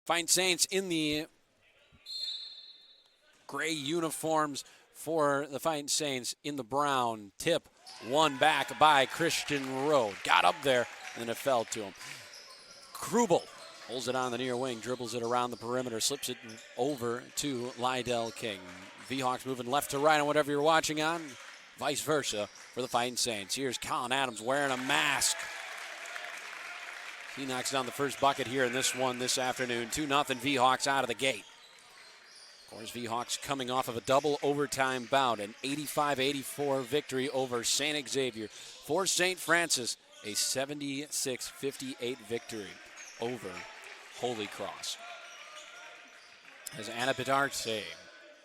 Fine Saints in the gray uniforms for the Fine Saints in the brown. Tip won back by Christian Road. Got up there, and then it fell to him. Krubel holds it on the near wing, dribbles it around the perimeter, slips it over to Lydell King. V-Hawks moving left to right on whatever you're watching on. Vice versa for the Fighting Saints. Here's Colin Adams wearing a mask. He knocks down the first bucket here in this one this afternoon. 2-0 V-Hawks out of the gate. Of course, V-Hawks coming off of a double overtime bout, an 85-84 victory over St. Xavier. For St. Francis, a 76-58 victory over Holy Cross. As Anna Bedarte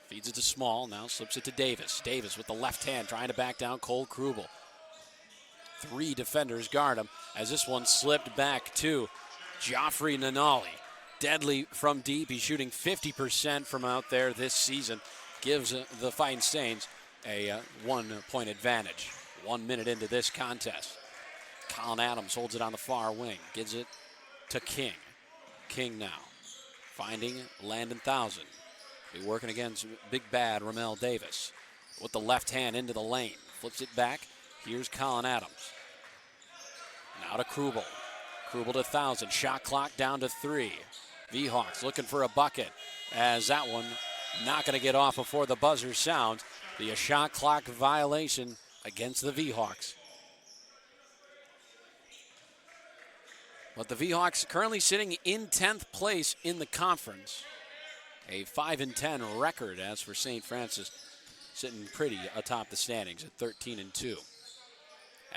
feeds it to Small, now slips it to Davis. Davis with the left hand trying to back down Cole Krubel. 3 defenders guard him as this one slipped back to Joffrey Nanali. Deadly from deep. He's shooting 50% from out there this season. Gives the Fighting Saints a 1-point advantage. 1 minute into this contest. Colin Adams holds it on the far wing. Gives it to King. King now finding Landon Thousand. Be working against big bad Ramel Davis. With the left hand into the lane. Flips it back. Here's Colin Adams. Now to Krubel. Krubel to Thousand. Shot clock down to 3. V-Hawks looking for a bucket as that one not going to get off before the buzzer sounds. Be a shot clock violation against the V-Hawks. But the V-Hawks currently sitting in 10th place in the conference. A 5-10 record as for St. Francis, sitting pretty atop the standings at 13-2.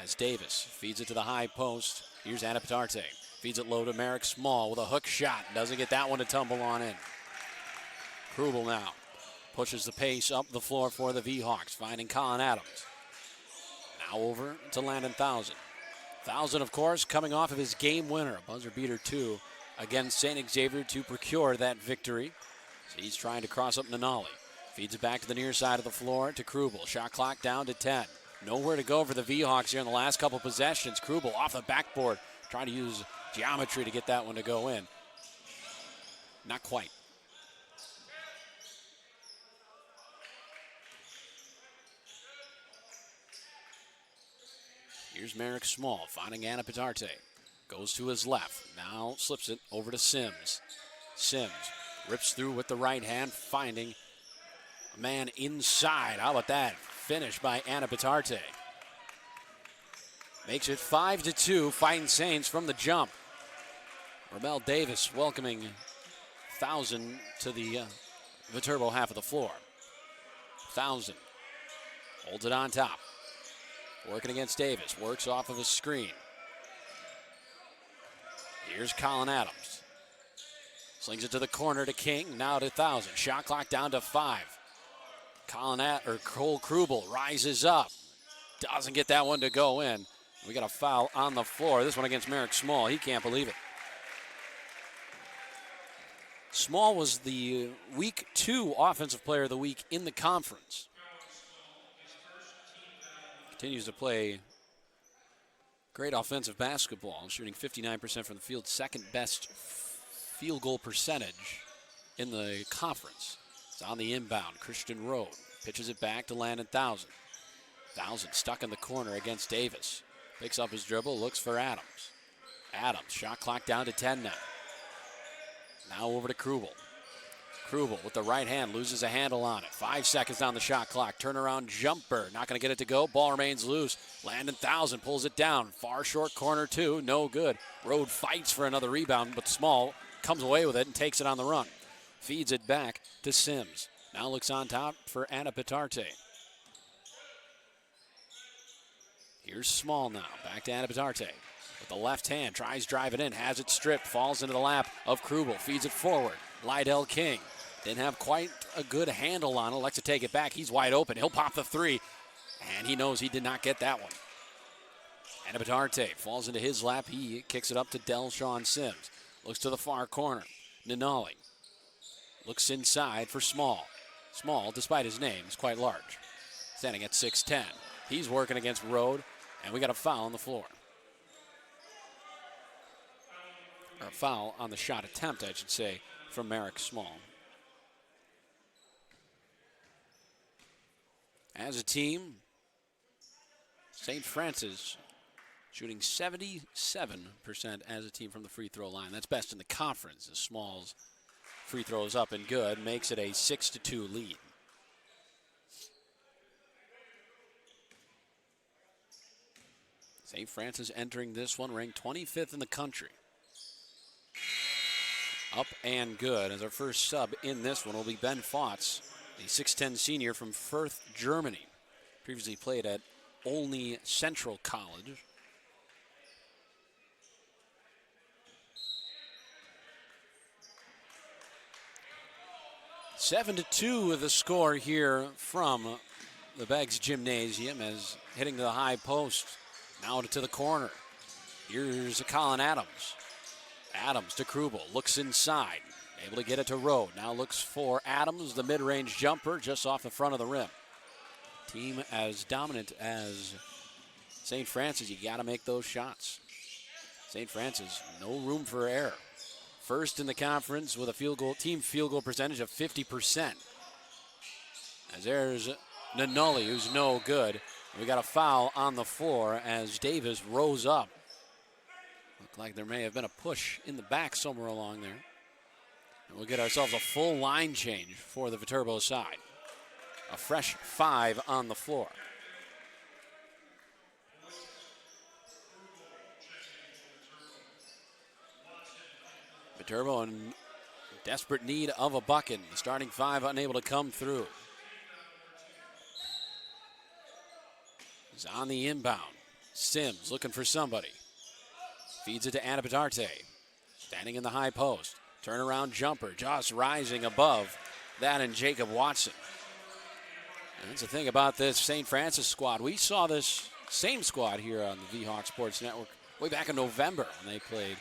As Davis feeds it to the high post, here's Anna Petarte. Feeds it low to Merrick Small with a hook shot. Doesn't get that one to tumble on in. Krubel now pushes the pace up the floor for the V-Hawks, finding Colin Adams. Now over to Landon Thousand. Thousand, of course, coming off of his game winner, a buzzer beater 2 against St. Xavier to procure that victory. So he's trying to cross up Nanali. Feeds it back to the near side of the floor to Krubel. Shot clock down to 10. Nowhere to go for the V-Hawks here in the last couple possessions. Krubel off the backboard, trying to use geometry to get that one to go in. Not quite. Here's Merrick Small finding Anna Petarte. Goes to his left. Now slips it over to Sims. Sims rips through with the right hand, finding a man inside. How about that? Finish by Anna Petarte. Makes it 5-2, Fighting Saints from the jump. Ramel Davis welcoming Thousand to the Viterbo half of the floor. Thousand holds it on top. Working against Davis. Works off of his screen. Here's Colin Adams. Slings it to the corner to King. Now to Thousand. Shot clock down to 5. Cole Krubel rises up. Doesn't get that one to go in. We got a foul on the floor. This one against Merrick Small. He can't believe it. Small was the Week 2 Offensive Player of the Week in the conference. Continues to play great offensive basketball, shooting 59% from the field, second best field goal percentage in the conference. It's on the inbound. Christian Road pitches it back to Landon Thousand. Thousand stuck in the corner against Davis. Picks up his dribble, looks for Adams. Adams, shot clock down to 10 now. Now over to Krubel. Krubel with the right hand loses a handle on it. 5 seconds on the shot clock. Turnaround jumper. Not going to get it to go. Ball remains loose. Landon Thousand pulls it down. Far short corner two. No good. Road fights for another rebound, but Small comes away with it and takes it on the run. Feeds it back to Sims. Now looks on top for Anna Petarte. Here's Small now. Back to Anna Petarte. With the left hand, tries drive it in, has it stripped, falls into the lap of Krubel, feeds it forward. Lydell King didn't have quite a good handle on it, likes to take it back. He's wide open. He'll pop the 3, and he knows he did not get that one. Anna Petarte falls into his lap. He kicks it up to Delshawn Sims. Looks to the far corner. Nanali looks inside for Small. Small, despite his name, is quite large. Standing at 6'10". He's working against Road, and we got a foul on the floor. or a foul on the shot attempt, I should say, from Merrick Small. As a team, St. Francis shooting 77% as a team from the free throw line. That's best in the conference. As Small's free throws up and good, makes it a 6-2 lead. St. Francis entering this one ranked 25th in the country. Up and good, as our first sub in this one will be Ben Fotz, a 6'10 senior from Fürth, Germany. Previously played at Olney Central College. Seven to 2 with the score here from the Beggs Gymnasium, as hitting to the high post. Now to the corner. Here's Colin Adams. Adams to Krubel, looks inside, able to get it to Rowe. Now looks for Adams, the mid-range jumper just off the front of the rim. Team as dominant as St. Francis, you got to make those shots. St. Francis, no room for error. First in the conference with a team field goal percentage of 50%. As there's Nanulli, who's no good. We got a foul on the floor as Davis rose up. Looked like there may have been a push in the back somewhere along there. And we'll get ourselves a full line change for the Viterbo side. A fresh 5 on the floor. Viterbo in desperate need of a bucket. The starting 5 unable to come through. He's on the inbound. Sims looking for somebody. Feeds it to Anapatarte. Standing in the high post. Turnaround jumper. Just rising above that and Jacob Watson. And that's the thing about this St. Francis squad. We saw this same squad here on the VHawk Sports Network way back in November when they played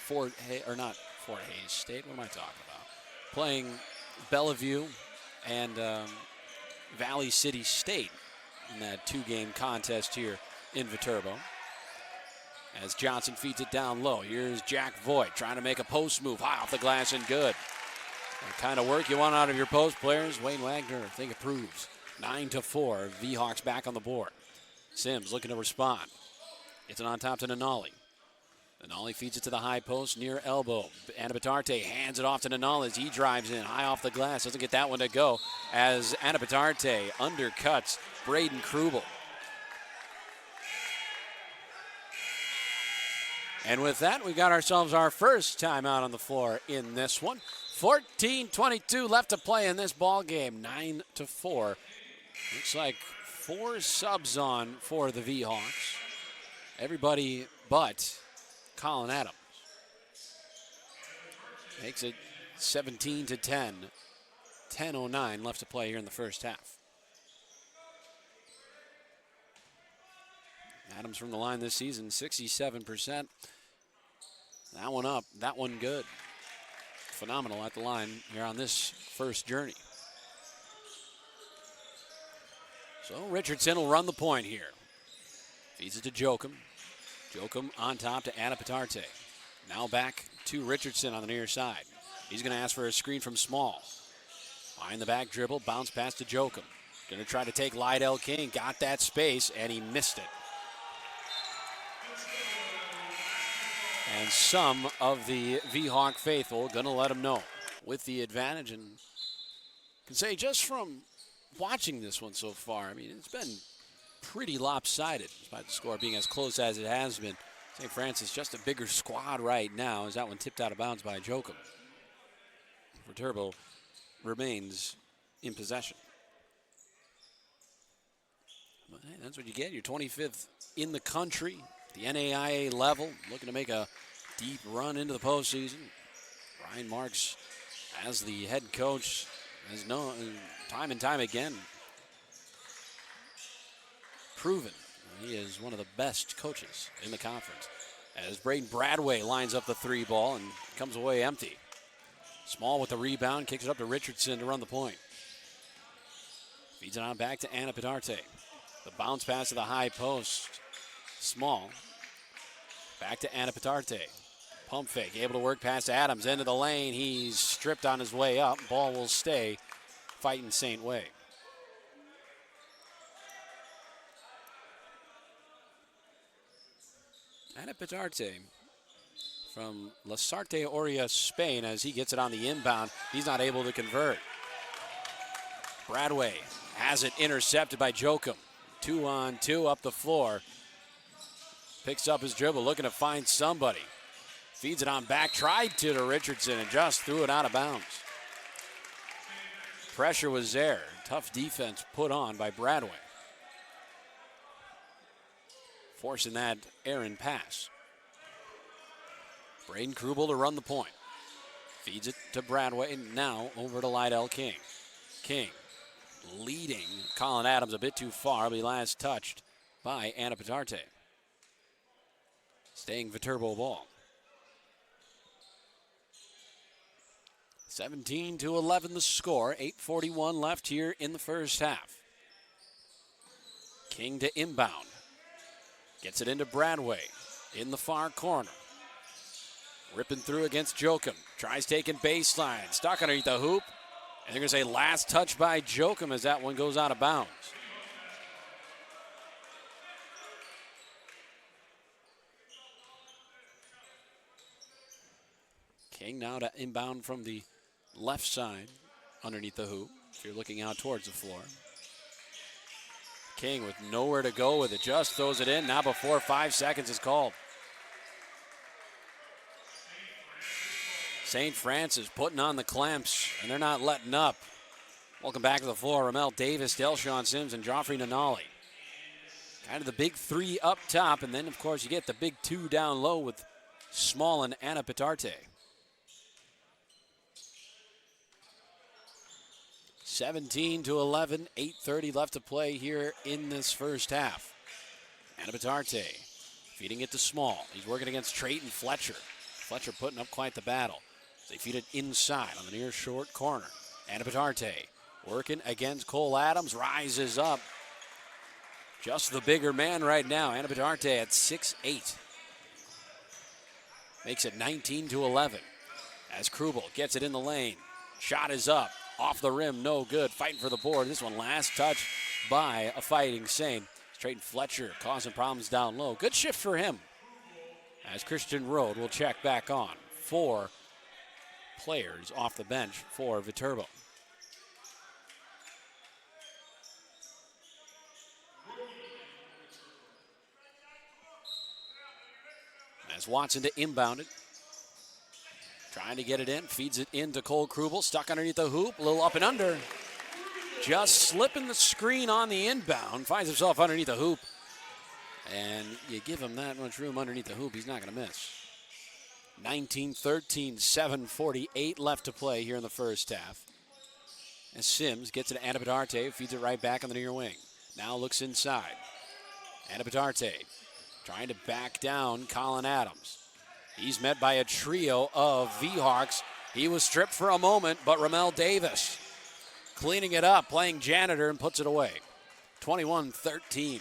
Fort Hays State. What am I talking about? Playing Bellevue and Valley City State in that 2-game contest here in Viterbo. As Johnson feeds it down low. Here's Jack Voigt trying to make a post move. High off the glass and good. The kind of work you want out of your post players, Wayne Wagner, I think, approves. 9-4, VHawks back on the board. Sims looking to respond. Gets it on top to Nanali. Nanali feeds it to the high post near elbow. Anapatarte hands it off to Nanali as he drives in. High off the glass, doesn't get that one to go as Anapatarte undercuts Braden Krubel. And with that, we got ourselves our first timeout on the floor in this one. 14:22 left to play in this ball game. 9-4. Looks like 4 subs on for the VHawks. Everybody but Colin Adams. Makes it 17-10. 10:09 left to play here in the first half. Adams from the line this season, 67%. That one up, that one good. Phenomenal at the line here on this first journey. So Richardson will run the point here. Feeds it to Joachim. Joachim on top to Anapatarte. Now back to Richardson on the near side. He's going to ask for a screen from Small. Behind the back dribble, bounce pass to Joachim. Going to try to take Lydell King. Got that space, and he missed it. And some of the VHawk faithful going to let him know with the advantage. And can say just from watching this one so far, I mean, it's been pretty lopsided, despite the score being as close as it has been. St. Francis just a bigger squad right now as that one tipped out of bounds by Joachim. Viterbo remains in possession. But hey, that's what you get. You're 25th in the country, the NAIA level, looking to make a deep run into the postseason. Brian Marks, as the head coach, has known time and time again, proven he is one of the best coaches in the conference. As Braden Bradway lines up the 3 ball and comes away empty. Small with the rebound, kicks it up to Richardson to run the point. Feeds it on back to Anapatarte. The bounce pass to the high post. Small. Back to Anapitarte. Pump fake, able to work past Adams into the lane. He's stripped on his way up. Ball will stay fighting St. Way. Anapitarte from Lasarte Oria, Spain, as he gets it on the inbound. He's not able to convert. Bradway has it intercepted by Jokum. 2-on-2 up the floor. Picks up his dribble, looking to find somebody. Feeds it on back, tried to Richardson, and just threw it out of bounds. Pressure was there. Tough defense put on by Bradway. Forcing that errant pass. Braden Krubel to run the point. Feeds it to Bradway, now over to Lydell King. King leading Colin Adams a bit too far, but he last touched by Anapitarte. Staying Viterbo ball. 17-11 the score. 8:41 left here in the first half. King to inbound. Gets it into Bradway in the far corner. Ripping through against Jokum. Tries taking baseline. Stuck underneath the hoop. And they're going to say last touch by Jokum as that one goes out of bounds. King now to inbound from the left side underneath the hoop. If you're looking out towards the floor. King with nowhere to go with it. Just throws it in. Now before 5 seconds is called. St. Francis putting on the clamps, and they're not letting up. Welcome back to the floor. Ramel Davis, Delshawn Sims, and Joffrey Nanali. Kind of the big three up top, and then, of course, you get the big two down low with Small and Anapitarte. 17-11, 8:30 left to play here in this first half. Anapitarte feeding it to Small. He's working against Trayton Fletcher. Fletcher putting up quite the battle. They feed it inside on the near short corner. Anapitarte working against Cole Adams. Rises up. Just the bigger man right now. Anapitarte at 6'8". Makes it 19-11. As Krubel gets it in the lane. Shot is up. Off the rim, no good. Fighting for the board. This one last touch by a fighting Saint. Trayton Fletcher causing problems down low. Good shift for him. As Christian Road will check back on. 4 players off the bench for Viterbo. As Watson to inbound it. Trying to get it in. Feeds it into Cole Krubel. Stuck underneath the hoop. A little up and under. Just slipping the screen on the inbound. Finds himself underneath the hoop. And you give him that much room underneath the hoop, he's not going to miss. 19-13, 7:48 left to play here in the first half. As Sims gets it to Anapitarte, feeds it right back on the near wing. Now looks inside. Anapitarte trying to back down Colin Adams. He's met by a trio of V-Hawks. He was stripped for a moment, but Ramel Davis cleaning it up, playing janitor, and puts it away. 21-13.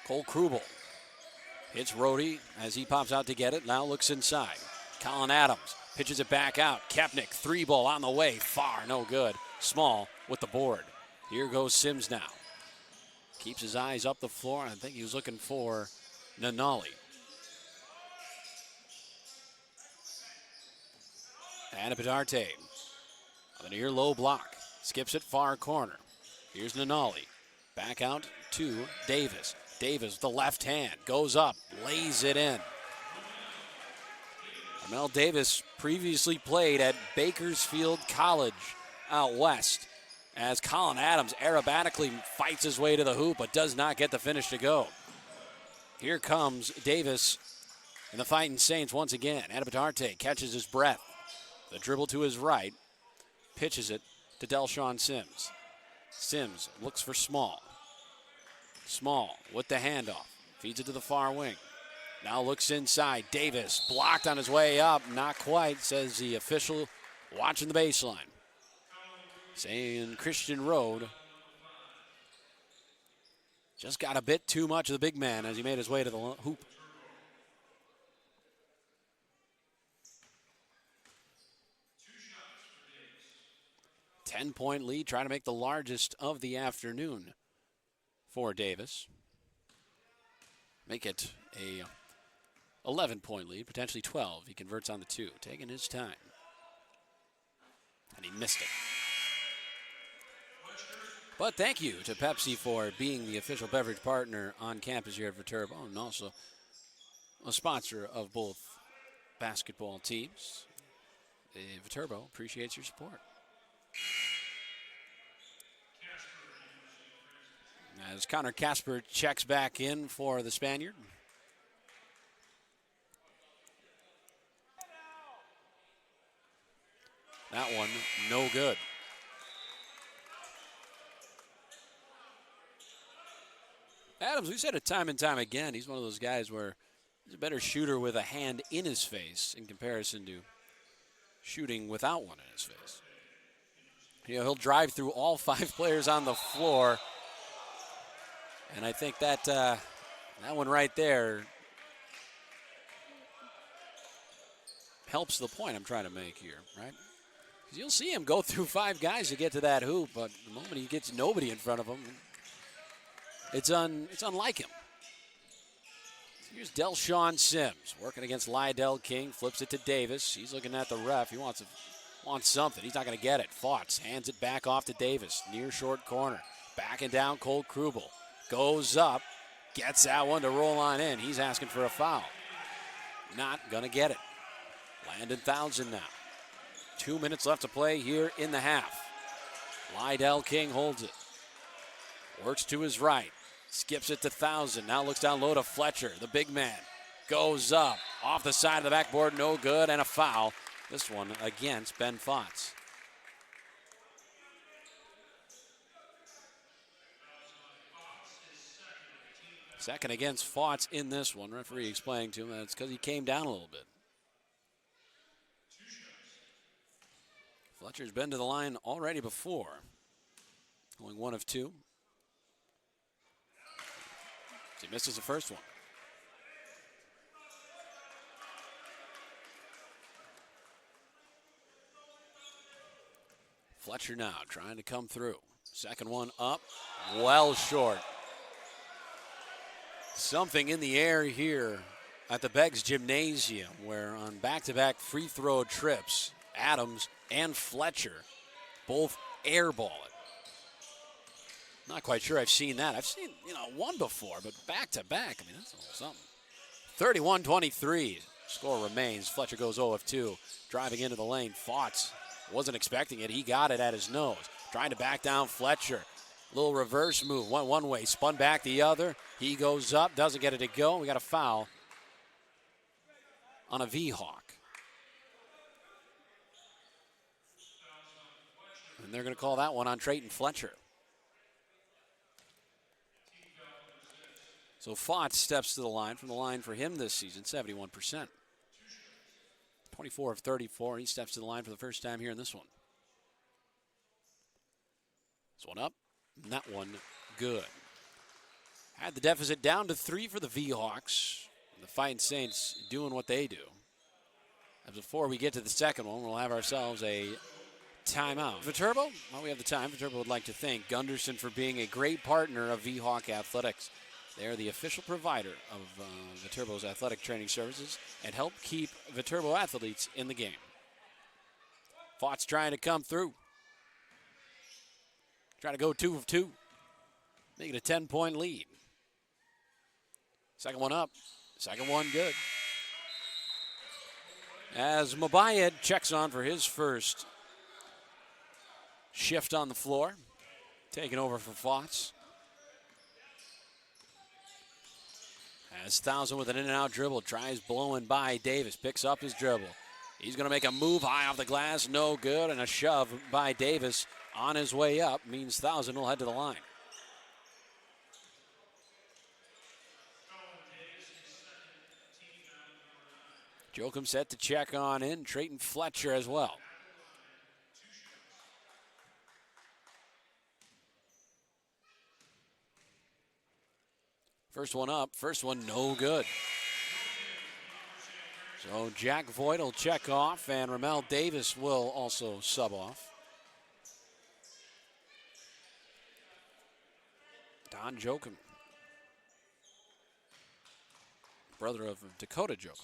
Cole Krubel hits Rhodey as he pops out to get it. Now looks inside. Colin Adams pitches it back out. Kepnick, 3-ball on the way. Far, no good. Small with the board. Here goes Sims now. Keeps his eyes up the floor. I think he was looking for Nanali. Anapitarte on the near low block. Skips it far corner. Here's Nanali. Back out to Davis. Davis with the left hand. Goes up. Lays it in. Ramel Davis previously played at Bakersfield College out west. As Colin Adams aerobatically fights his way to the hoop but does not get the finish to go. Here comes Davis and the Fighting Saints once again. Anapitarte catches his breath. The dribble to his right. Pitches it to Delshawn Sims. Sims looks for Small. Small with the handoff. Feeds it to the far wing. Now looks inside. Davis blocked on his way up. Not quite, says the official watching the baseline. Saying Christian Road Just got a bit too much of the big man as he made his way to the hoop. 10-point lead, trying to make the largest of the afternoon for Davis. Make it a 11-point lead, potentially 12. He converts on the 2, taking his time. And he missed it. But thank you to Pepsi for being the official beverage partner on campus here at Viterbo, and also a sponsor of both basketball teams. Viterbo appreciates your support. As Connor Casper checks back in for the Spaniard. That one, no good. Adams, we said it time and time again, he's one of those guys where he's a better shooter with a hand in his face in comparison to shooting without one in his face. You know, he'll drive through all 5 players on the floor. And I think that that one right there helps the point I'm trying to make here, right? Because you'll see him go through 5 guys to get to that hoop, but the moment he gets nobody in front of him, it's unlike him. Here's Delshawn Sims working against Lydell King, flips it to Davis. He's looking at the ref. He wants something. He's not going to get it. Fouts hands it back off to Davis, near short corner. Backing down, Cole Krubel. Goes up, gets that one to roll on in. He's asking for a foul. Not going to get it. Landon Townsend now. 2 minutes left to play here in the half. Lydell King holds it. Works to his right. Skips it to Townsend. Now looks down low to Fletcher, the big man. Goes up. Off the side of the backboard, no good, and a foul. This one against Ben Fouts. Second against Fouts in this one. Referee explaining to him that it's because he came down a little bit. Fletcher's been to the line already before. Going 1 of 2. He misses the first one. Fletcher now trying to come through. Second one up, well short. Something in the air here at the Beggs Gymnasium, where on back-to-back free throw trips, Adams and Fletcher both airball it. Not quite sure I've seen that. I've seen, one before, but back-to-back, that's a little something. 31-23, score remains. Fletcher goes 0 of 2, driving into the lane. Fouts wasn't expecting it. He got it at his nose. Trying to back down Fletcher. Little reverse move, went one way, spun back the other. He goes up, doesn't get it to go. We got a foul on a V-Hawk. And they're going to call that one on Trayton Fletcher. So Fouts steps to the line, from the line for him this season, 71%. 24 of 34, he steps to the line for the first time here in this one. This one up, and that one good. Had the deficit down to 3 for the V-Hawks. The Fighting Saints doing what they do. And before we get to the second one, we'll have ourselves a timeout. Viterbo, while we have the time, Viterbo would like to thank Gunderson for being a great partner of V-Hawk Athletics. They are the official provider of Viterbo's athletic training services and help keep Viterbo athletes in the game. Fouts trying to come through. Trying to go 2 of 2. Make it a 10-point lead. Second one up. Second one good. As Mabayed checks on for his first shift on the floor. Taking over for Fouts. As Townsend with an in-and-out dribble, tries blowing by Davis, picks up his dribble. He's going to make a move high off the glass, no good, and a shove by Davis on his way up means Townsend will head to the line. Jokum set to check on in, Trayton Fletcher as well. First one up, first one no good. So Jack Voigt will check off, and Ramel Davis will also sub off. Don Jochum, brother of Dakota Jochum.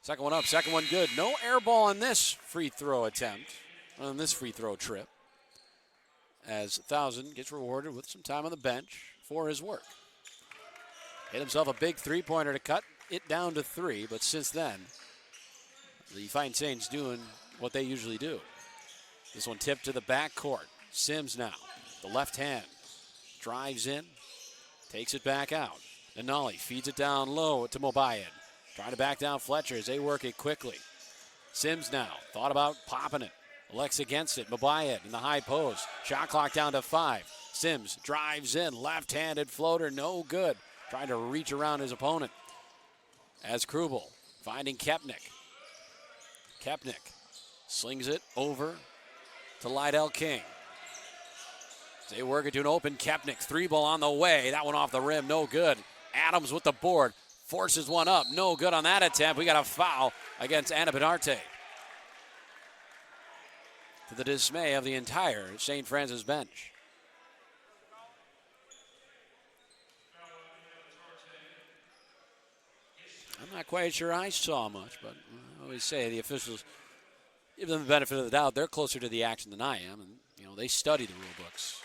Second one up, second one good. No air ball on this free throw attempt, on this free throw trip, as Thousand gets rewarded with some time on the bench for his work. Hit himself a big three-pointer to cut it down to 3, but since then, the Fighting Saints doing what they usually do. This one tipped to the backcourt. Sims now, the left hand, drives in, takes it back out. Nanali feeds it down low to Mobayed. Trying to back down Fletcher as they work it quickly. Sims now, thought about popping it. Elects against it. Mobayed in the high post. Shot clock down to 5. Sims drives in, left-handed floater, no good. Trying to reach around his opponent. As Krubel finding Kepnick. Kepnick slings it over to Lydell King. They work it to an open Kepnick. 3-ball on the way. That one off the rim, no good. Adams with the board. Forces one up. No good on that attempt. We got a foul against Anna Bedarte. To the dismay of the entire St. Francis bench. I'm not quite sure I saw much, but I always say the officials, give them the benefit of the doubt. They're closer to the action than I am, and they study the rule books.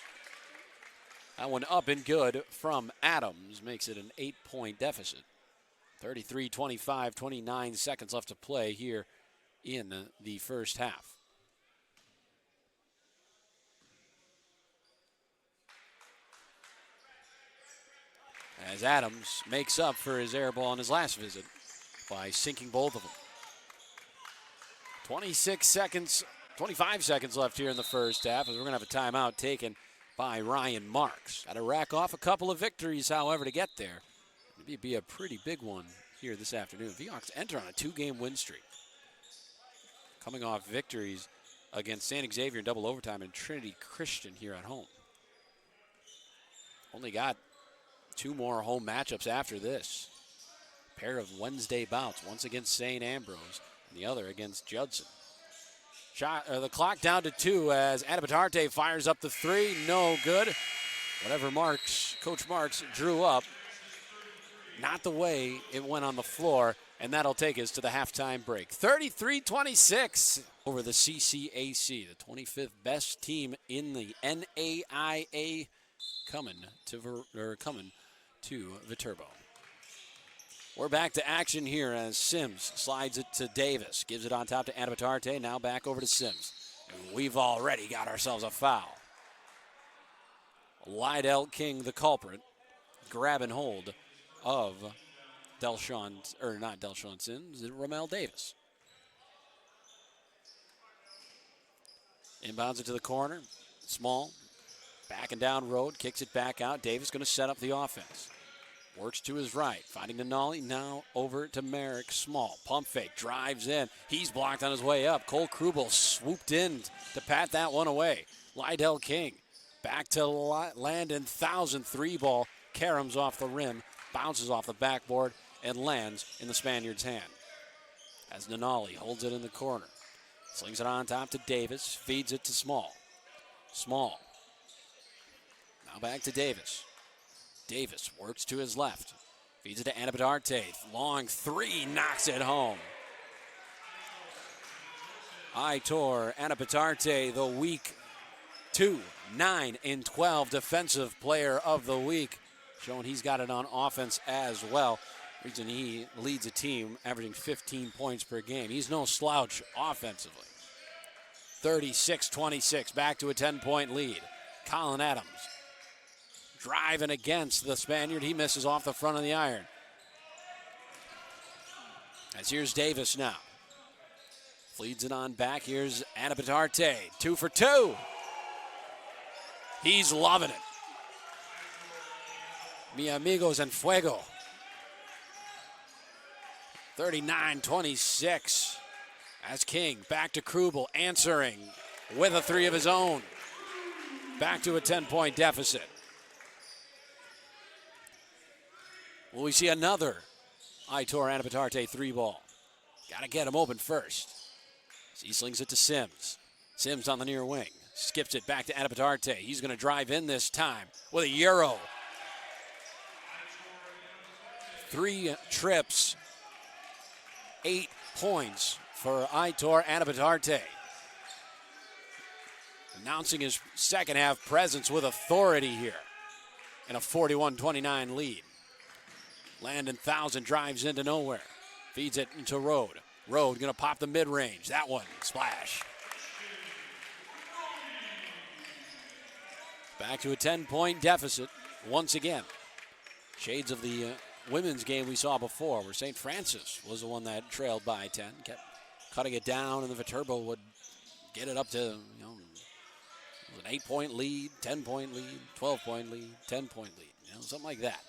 That one up and good from Adams makes it an 8-point deficit. 33-25, 29 seconds left to play here in the first half. As Adams makes up for his air ball on his last visit by sinking both of them. 25 seconds left here in the first half, as we're going to have a timeout taken by Ryan Marks. Got to rack off a couple of victories, however, to get there. It'd be a pretty big one here this afternoon. Seahawks enter on a 2-game win streak. Coming off victories against San Xavier in double overtime and Trinity Christian here at home. Only got 2 more home matchups after this. A pair of Wednesday bouts, once against St. Ambrose and the other against Judson. The clock down to 2 as Anna Bedarte fires up the 3. No good. Whatever Coach Marks drew up, not the way it went on the floor, and that'll take us to the halftime break. 33-26 over the CCAC, the 25th best team in the NAIA, coming to Viterbo. We're back to action here as Sims slides it to Davis. Gives it on top to Anna Bedarte. Now back over to Sims. And we've already got ourselves a foul. Lydell King, the culprit, grabbing hold of not Delshawn Sims, Ramel Davis. Inbounds it to the corner. Small. Backing down road. Kicks it back out. Davis going to set up the offense. Works to his right, finding Denali, now over to Merrick Small. Pump fake, drives in. He's blocked on his way up. Cole Krubel swooped in to pat that one away. Lydell King, back to Landon Thousand. 3-ball, caroms off the rim, bounces off the backboard, and lands in the Spaniard's hand. As Denali holds it in the corner. Slings it on top to Davis, feeds it to Small. Small. Now back to Davis. Davis works to his left. Feeds it to Anna Bedarte. Long 3, knocks it home. Aitor, Anna Bedarte, the week 2, 9 and 12 defensive player of the week. Showing he's got it on offense as well. Reason he leads a team averaging 15 points per game. He's no slouch offensively. 36-26, back to a 10-point lead. Colin Adams driving against the Spaniard. He misses off the front of the iron. As here's Davis now. Leads it on back. Here's Anna Bedarte. 2 for 2. He's loving it. Mi amigos en fuego. 39-26. As King back to Krubel, answering with a 3 of his own. Back to a 10-point deficit. Will we see another Aitor Anapatarte 3-ball? Got to get him open first. He slings it to Sims. Sims on the near wing. Skips it back to Anapatarte. He's going to drive in this time with a Euro. 3 trips, 8 points for Aitor Anapatarte. Announcing his second half presence with authority here in a 41-29 lead. Landon Thousand drives into nowhere. Feeds it into Road. Road going to pop the mid-range. That one, splash. Back to a 10-point deficit once again. Shades of the women's game we saw before, where St. Francis was the one that trailed by 10. Kept cutting it down, and the Viterbo would get it up to, an 8-point lead, 10-point lead, 12-point lead, 10-point lead, something like that.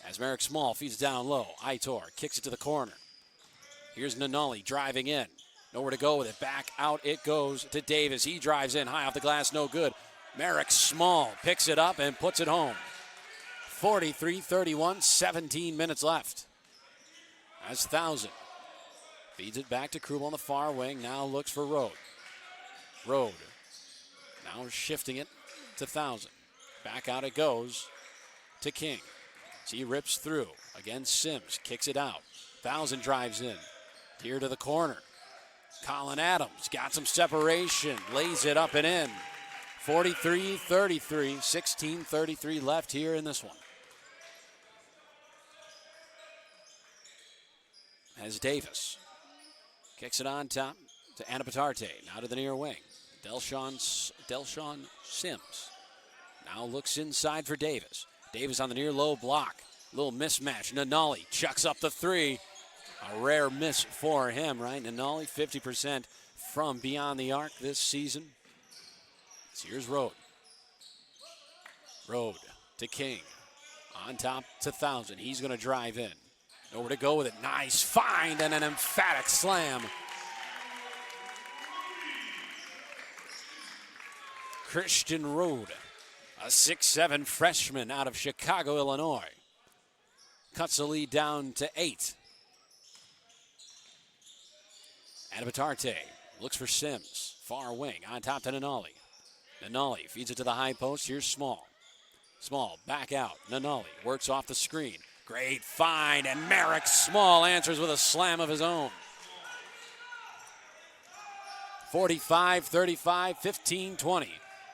As Merrick Small feeds down low, Aitor kicks it to the corner. Here's Nanali driving in. Nowhere to go with it. Back out it goes to Davis. He drives in high off the glass, no good. Merrick Small picks it up and puts it home. 43-31, 17 minutes left. That's Thousand. Feeds it back to Krubel on the far wing. Now looks for Road. Road. Now shifting it to Thousand. Back out it goes to King. He rips through. Again, Sims kicks it out. Thousand drives in. Here to the corner. Colin Adams got some separation. Lays it up and in. 43-33. 16:33 left here in this one. As Davis kicks it on top to Anapatarte. Now to the near wing. Delshon Sims. Now looks inside for Davis. Davis on the near low block. Little mismatch. Nanali chucks up the 3. A rare miss for him, right? Nanali 50% from beyond the arc this season. So here's Road. Road to King. On top to Thousand. He's going to drive in. Nowhere to go with it. Nice find and an emphatic slam. Christian Road, a 6'7" freshman out of Chicago, Illinois. Cuts the lead down to 8. Anapatarte looks for Sims. Far wing on top to Nanali. Nanali feeds it to the high post. Here's Small. Small back out. Nanali works off the screen. Great find, and Merrick Small answers with a slam of his own. 45-35, 15-20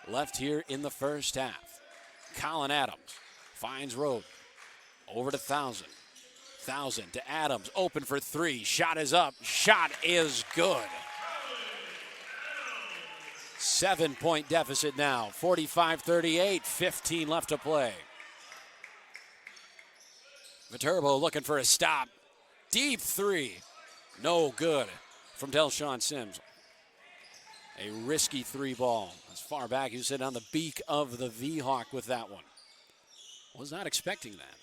left here in the first half. Colin Adams finds Road. Over to Thousand. Thousand to Adams. Open for 3. Shot is up. Shot is good. 7-point deficit now. 45-38. 15 left to play. Viterbo looking for a stop. Deep 3. No good from Delshon Sims. A risky 3-ball. As far back, he was sitting on the beak of the V-Hawk with that one. Was not expecting that.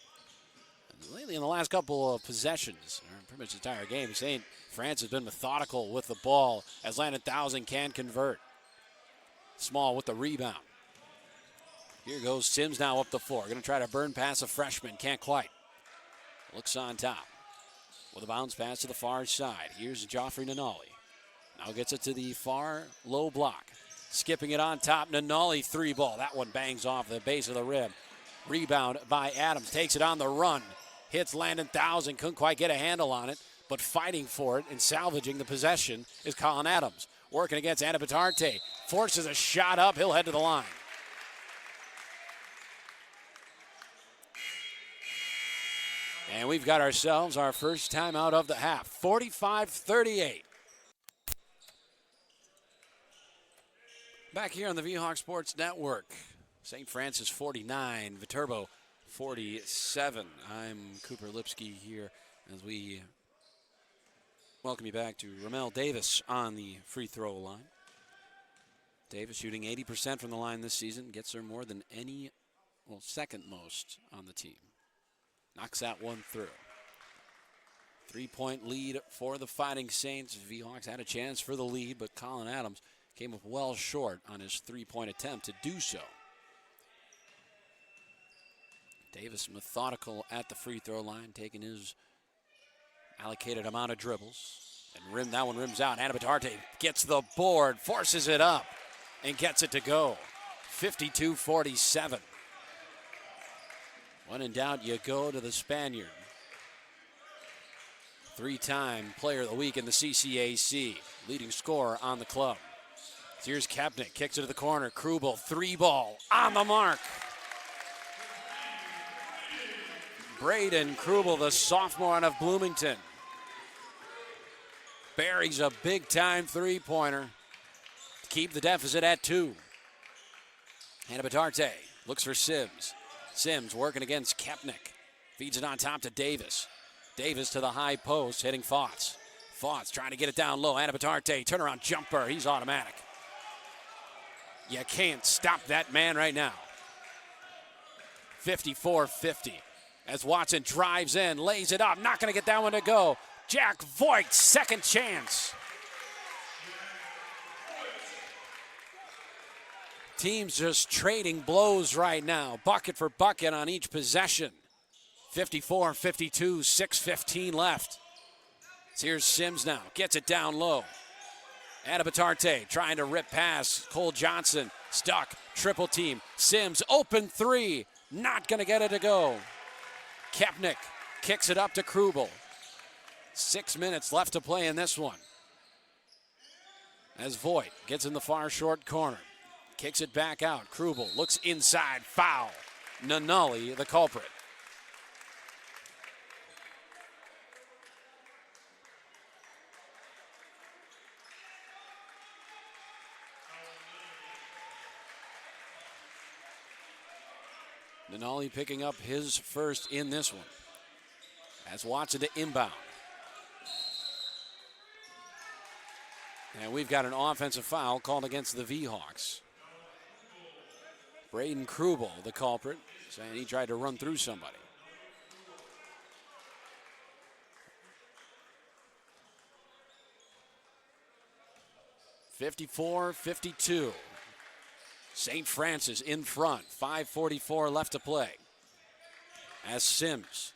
Lately, in the last couple of possessions, or pretty much the entire game, St. France has been methodical with the ball as Landon Thousand can convert. Small with the rebound. Here goes Sims now up the floor. Going to try to burn past a freshman. Can't quite. Looks on top. With a bounce pass to the far side. Here's Joffrey Nanali. Now gets it to the far low block. Skipping it on top. Nanali 3-ball. That one bangs off the base of the rim. Rebound by Adams. Takes it on the run. Hits Landon Thousand. Couldn't quite get a handle on it. But fighting for it and salvaging the possession is Colin Adams. Working against Anapatarte. Forces a shot up. He'll head to the line. And we've got ourselves our first timeout of the half. 45-38. Back here on the V-Hawk Sports Network. St. Francis 49, Viterbo 47. I'm Cooper Lipsky here as we welcome you back to Ramel Davis on the free throw line. Davis shooting 80% from the line this season. Gets her more than any, second most on the team. Knocks that one through. 3-point lead for the Fighting Saints. V-Hawks had a chance for the lead, but Colin Adams came up well short on his 3-point attempt to do so. Davis methodical at the free throw line, taking his allocated amount of dribbles. And that one rims out. Anabitarte gets the board, forces it up, and gets it to go. 52-47. When in doubt, you go to the Spaniard. Three-time Player of the Week in the CCAC. Leading scorer on the club. So here's Kepnick, kicks it to the corner. Krubel, three ball, on the mark. Braden Krubel, the sophomore out of Bloomington. Buries a big-time three-pointer to keep the deficit at 2. Anabitarte looks for Sims. Sims working against Kepnick. Feeds it on top to Davis. Davis to the high post, hitting Fauts. Fauts trying to get it down low. Anabitarte, turnaround jumper. He's automatic. You can't stop that man right now. 54-50. As Watson drives in, lays it up, not going to get that one to go. Jack Voigt, second chance. Teams just trading blows right now, bucket for bucket on each possession. 54-52, 6:15 left. So here's Sims now, gets it down low. Anabitarte trying to rip past Cole Johnson, stuck, triple team. Sims, open three, not going to get it to go. Kepnick kicks it up to Krubel. 6 minutes left to play in this one. As Voigt gets in the far short corner. Kicks it back out. Krubel looks inside. Foul. Nanali, the culprit. Nanali picking up his first in this one. As Watson to inbound. And we've got an offensive foul called against the V-Hawks. Braden Krubel, the culprit, saying he tried to run through somebody. (54-52). St. Francis in front. 5:44 left to play. As Sims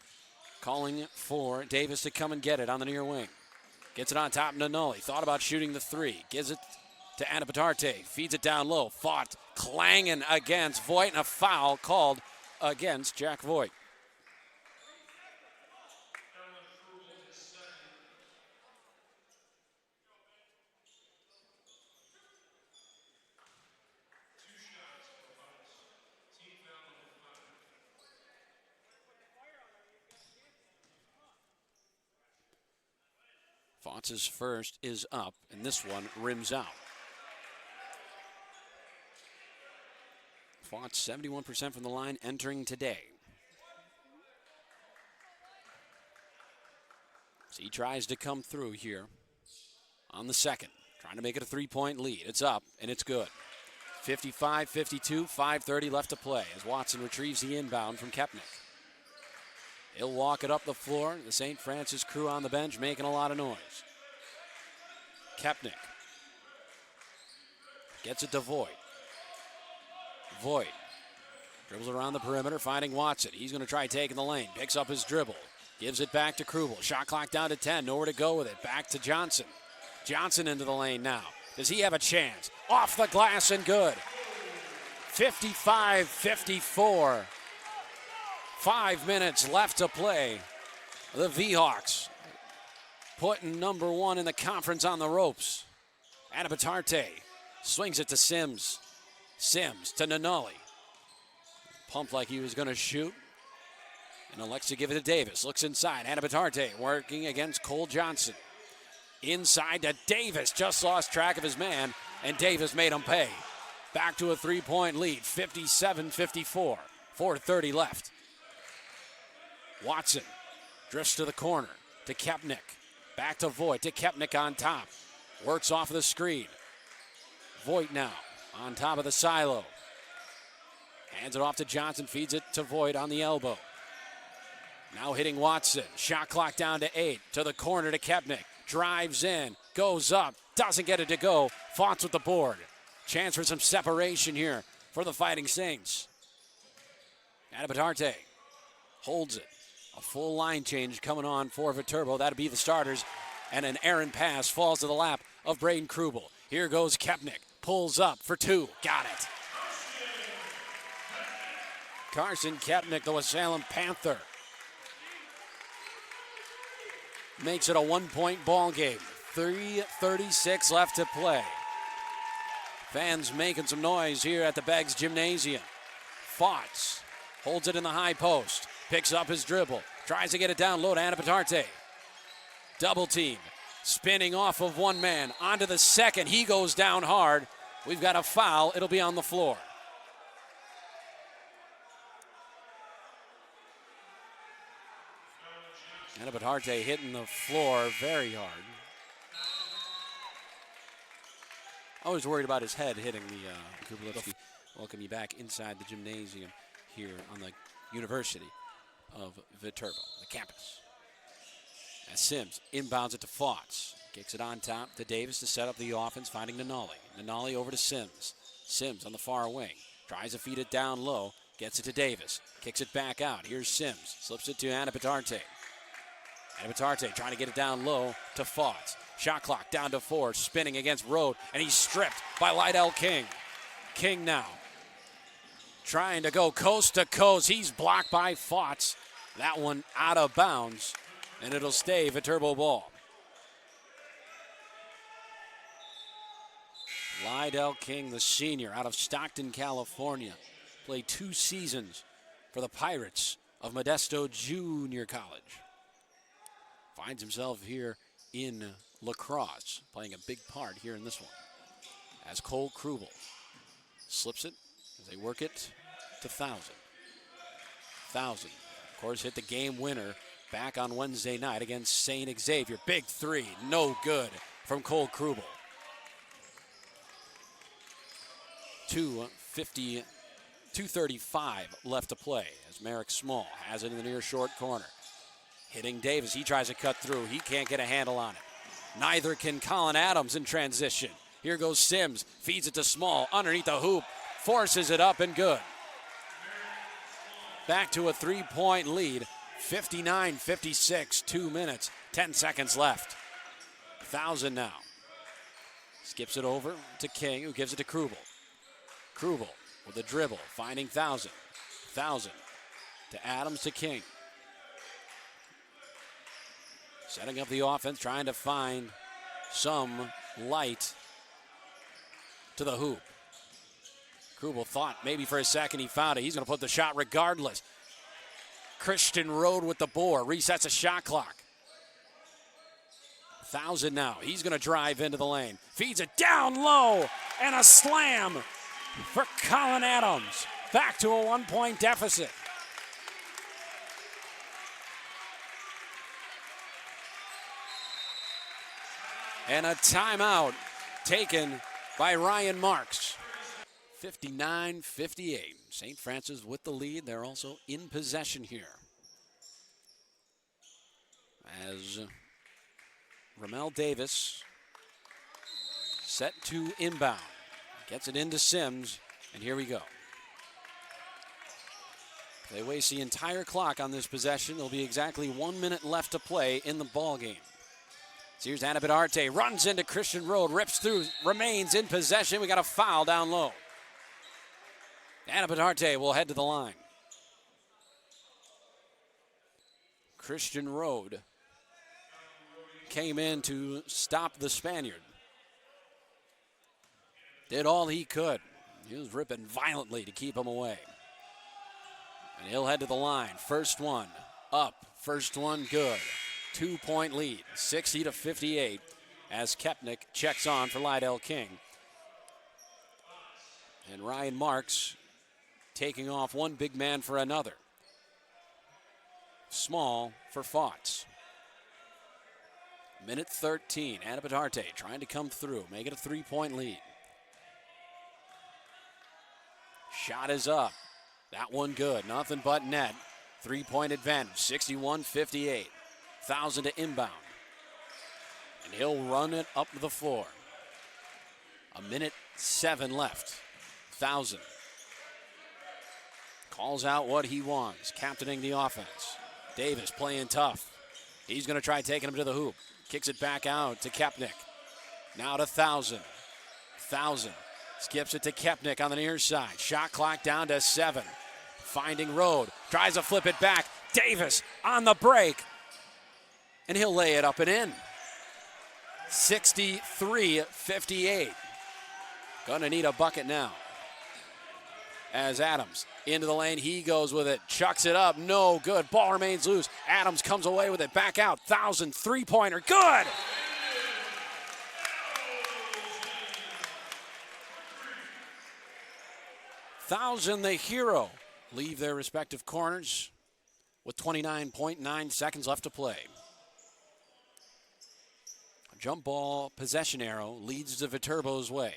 calling for Davis to come and get it on the near wing. Gets it on top, Nanoli. Thought about shooting the three. Gives it to Anabitarte. Feeds it down low. Fought clanging against Voigt, and a foul called against Jack Voigt. Fauts' first is up, and this one rims out. Fauts 71% from the line entering today. So he tries to come through here on the second, trying to make it a three-point lead. It's up, and it's good. 55-52, 5:30 left to play as Watson retrieves the inbound from Kepnick. He'll walk it up the floor. The St. Francis crew on the bench making a lot of noise. Kepnick gets it to Voigt. Voigt dribbles around the perimeter, finding Watson. He's going to try taking the lane. Picks up his dribble. Gives it back to Krubel. Shot clock down to 10. Nowhere to go with it. Back to Johnson. Johnson into the lane now. Does he have a chance? Off the glass and good. 55-54. 5 minutes left to play. The V-Hawks putting number one in the conference on the ropes. Anabitarte swings it to Sims. Sims to Nanali. Pumped like he was going to shoot. And elects to give it to Davis. Looks inside. Anabitarte working against Cole Johnson. Inside to Davis. Just lost track of his man. And Davis made him pay. Back to a three-point lead. 57-54. 4:30 left. Watson drifts to the corner to Kepnick. Back to Voigt, to Kepnick on top. Works off the screen. Voigt now on top of the silo. Hands it off to Johnson, feeds it to Voigt on the elbow. Now hitting Watson. Shot clock down to 8. To the corner to Kepnick. Drives in, goes up, doesn't get it to go. Fauts with the board. Chance for some separation here for the Fighting Saints. Anabitarte holds it. A full line change coming on for Viterbo. That'll be the starters. And an errant pass falls to the lap of Braden Krubel. Here goes Kepnick. Pulls up for two. Got it. Carson Kepnick, the Salem Panther, makes it a 1-point ball game. 3:36 left to play. Fans making some noise here at the Beggs Gymnasium. Fouts holds it in the high post. Picks up his dribble. Tries to get it down low to Anapatarte. Double team. Spinning off of one man. Onto the second. He goes down hard. We've got a foul. It'll be on the floor. Anapatarte hitting the floor very hard. I was worried about his head hitting the Kubalewski. Welcome you back inside the gymnasium here on the University of Viterbo, the campus. As Sims inbounds it to Fouts. Kicks it on top to Davis to set up the offense, finding Nanali. Nanali over to Sims. Sims on the far wing. Tries to feed it down low. Gets it to Davis. Kicks it back out. Here's Sims. Slips it to Anapatarte. Anapatarte trying to get it down low to Fouts. Shot clock down to 4. Spinning against Rode. And he's stripped by Lydell King. King now trying to go coast to coast. He's blocked by Fouts. That one out of bounds. And it'll stay Viterbo ball. Lydell King, the senior, out of Stockton, California. Played 2 seasons for the Pirates of Modesto Junior College. Finds himself here in lacrosse, playing a big part here in this one. As Cole Krubel slips it as they work it to Thousand. Thousand, of course, hit the game winner back on Wednesday night against St. Xavier. Big three, no good from Cole Krubel. 2:35 left to play as Merrick Small has it in the near short corner. Hitting Davis, he tries to cut through. He can't get a handle on it. Neither can Colin Adams in transition. Here goes Sims, feeds it to Small, underneath the hoop, forces it up and good. Back to a 3-point lead, 59-56, 2 minutes, 10 seconds left. Thousand now. Skips it over to King, who gives it to Krubel. Krubel with a dribble, finding Thousand. Thousand to Adams to King. Setting up the offense, trying to find some light to the hoop. Krubel thought maybe for a second he found it. He's going to put the shot regardless. Christian Road with the board, resets a shot clock. Thousand now. He's going to drive into the lane. Feeds it down low, and a slam for Colin Adams. Back to a 1-point deficit. And a timeout taken by Ryan Marks. 59-58. St. Francis with the lead. They're also in possession here. As Ramel Davis set to inbound. Gets it into Sims, and here we go. They waste the entire clock on this possession. There'll be exactly 1 minute left to play in the ball game. So here's Anapatarte, runs into Christian Road, rips through, remains in possession. We got a foul down low. Anapatarte will head to the line. Christian Road came in to stop the Spaniard. Did all he could. He was ripping violently to keep him away. And he'll head to the line. First one up, first one good. 2-point lead, 60-58, as Kepnick checks on for Lydell King. And Ryan Marks taking off one big man for another. Small for Fouts. Minute 13, Anapatarte trying to come through, make it a 3-point lead. Shot is up. That one good, nothing but net. 3-point advantage, 61-58. Thousand to inbound. And he'll run it up the floor. A minute 7 left. Thousand. calls out what he wants, captaining the offense. Davis playing tough. He's going to try taking him to the hoop. Kicks it back out to Kepnick. Now to Thousand. Thousand skips it to Kepnick on the near side. Shot clock down to 7. Finding Road. Tries to flip it back. Davis on the break. And he'll lay it up and in. 63-58. Gonna need a bucket now. As Adams into the lane, he goes with it, chucks it up, no good. Ball remains loose. Adams comes away with it, back out. Thousand three-pointer, good! Thousand, the hero, leave their respective corners with 29.9 seconds left to play. Jump ball possession arrow leads to Viterbo's way.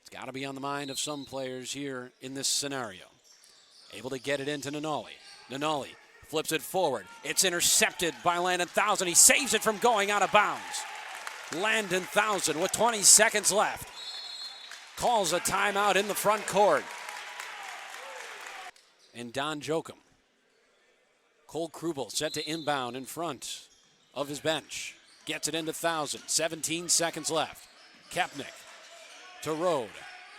It's got to be on the mind of some players here in this scenario. Able to get it into Nanali. Nanali flips it forward. It's intercepted by Landon Thousand. He saves it from going out of bounds. Landon Thousand with 20 seconds left calls a timeout in the front court. And Don Jokum. Cole Krubel set to inbound in front of his bench. Gets it into Thousand. 17 seconds left. Kepnick to Road.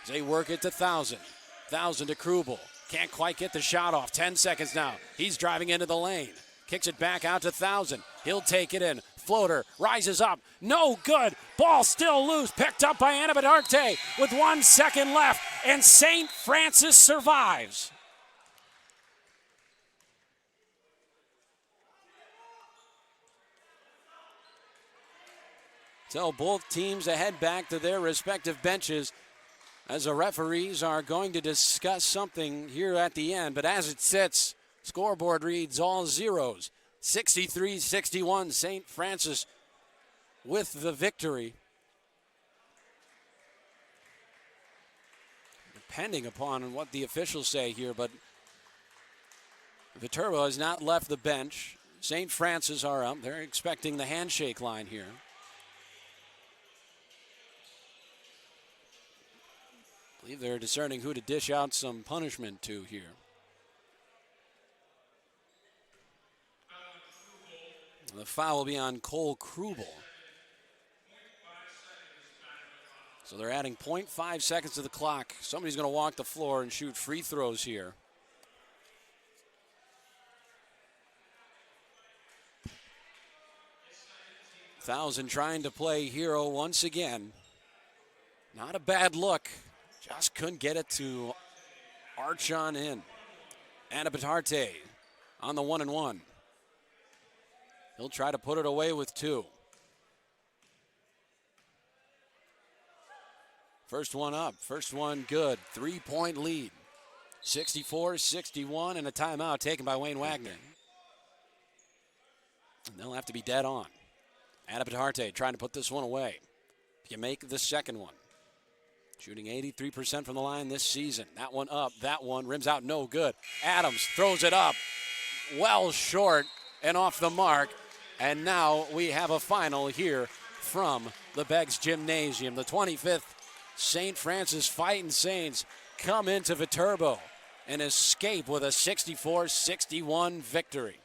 They work it to Thousand. Thousand to Krubel. Can't quite get the shot off. 10 seconds now. He's driving into the lane. Kicks it back out to Thousand. He'll take it in. Floater rises up. No good. Ball still loose. Picked up by Anabadarte with 1 second left. And St. Francis survives. Tell both teams to head back to their respective benches as the referees are going to discuss something here at the end. But as it sits, scoreboard reads all zeros. 63-61, St. Francis with the victory. Depending upon what the officials say here, but Viterbo has not left the bench. St. Francis are up. They're expecting the handshake line here. I believe they're discerning who to dish out some punishment to here. The foul will be on Cole Krubel. So they're adding 0.5 seconds to the clock. Somebody's going to walk the floor and shoot free throws here. Thousand trying to play hero once again. Not a bad look. Just couldn't get it to arch on in. Anabadarte on the 1-and-1. He'll try to put it away with 2. First one up, first one good. 3-point lead. 64-61 and a timeout taken by Wayne Wagner. And they'll have to be dead on. Anabadarte trying to put this one away. You make the second one. Shooting 83% from the line this season. That one up, that one rims out, no good. Adams throws it up, well short and off the mark. And now we have a final here from the Beggs Gymnasium. The 25th St. Francis Fighting Saints come into Viterbo and escape with a 64-61 victory.